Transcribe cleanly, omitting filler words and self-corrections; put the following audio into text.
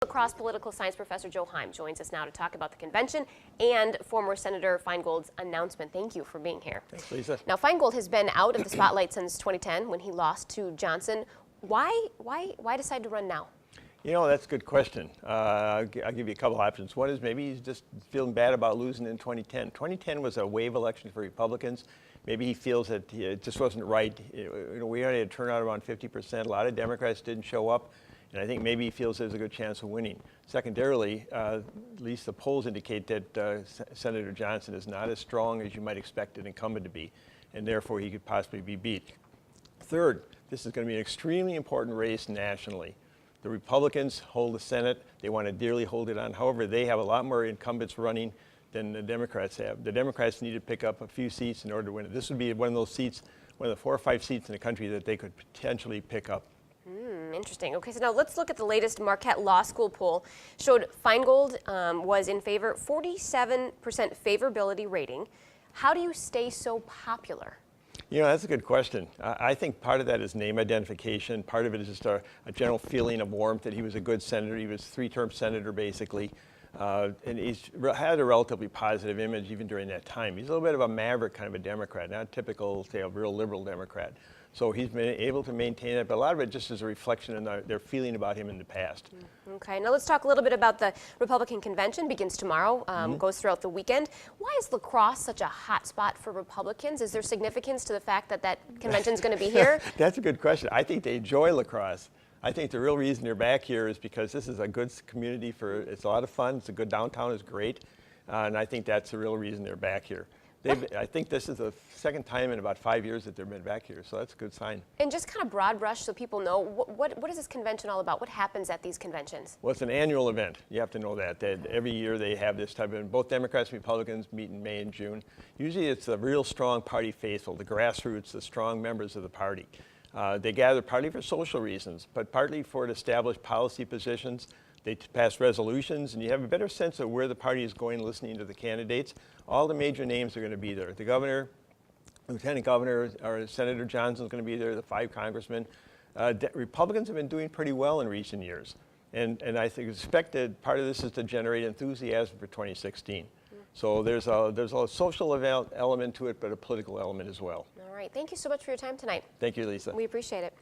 La Crosse political science professor Joe Heim joins us now to talk about the convention and former Senator Feingold's announcement. Thank you for being here. Thanks, Lisa. Now, Feingold has been out of the spotlight since 2010 when he lost to Johnson. Why decide to run now? You know, that's a good question. I'll give you a couple options. One is maybe he's just feeling bad about losing in 2010. 2010 was a wave election for Republicans. Maybe he feels that it just wasn't right. We already had a turnout around 50%. A lot of Democrats didn't show up, and I think maybe he feels there's a good chance of winning. Secondarily, at least the polls indicate that Senator Johnson is not as strong as you might expect an incumbent to be, and therefore he could possibly be beat. Third, this is going to be an extremely important race nationally. The Republicans hold the Senate. They want to dearly hold it on. However, they have a lot more incumbents running than the Democrats have. The Democrats need to pick up a few seats in order to win it. This would be one of those seats, one of the 4 or 5 seats in the country that they could potentially pick up. Interesting. Okay, so now let's look at the latest Marquette Law School poll. Showed Feingold was in favor, 47% favorability rating. How do you stay so popular? You know, that's a good question. I think part of that is name identification. Part of it is just a general feeling of warmth that he was a good senator. He was a 3-term senator, basically. And he's had a relatively positive image even during that time. He's a little bit of a maverick kind of a Democrat, not typical, say, a real liberal Democrat. So he's been able to maintain it, but a lot of it just is a reflection on their feeling about him in the past. Okay, now let's talk a little bit about the Republican convention. Begins tomorrow, goes throughout the weekend. Why is La Crosse such a hot spot for Republicans? Is there significance to the fact that that convention is going to be here? That's a good question. I think they enjoy La Crosse. I think the real reason they're back here is because this is a good community it's a lot of fun. It's a good downtown, is great. And I think that's the real reason they're back here. I think this is the second time in about 5 years that they've been back here, so that's a good sign. And just kind of broad brush so people know, what is this convention all about? What happens at these conventions? Well, it's an annual event. You have to know that every year they have this type of, both Democrats and Republicans meet in May and June. Usually it's the real strong party faithful, the grassroots, the strong members of the party. They gather partly for social reasons, but partly to establish policy positions. They pass resolutions, and you have a better sense of where the party is going listening to the candidates. All the major names are going to be there. The governor, lieutenant governor, or Senator Johnson is going to be there, the 5 congressmen. Republicans have been doing pretty well in recent years. And I expect that part of this is to generate enthusiasm for 2016. So there's a social element to it, but a political element as well. All right. Thank you so much for your time tonight. Thank you, Lisa. We appreciate it.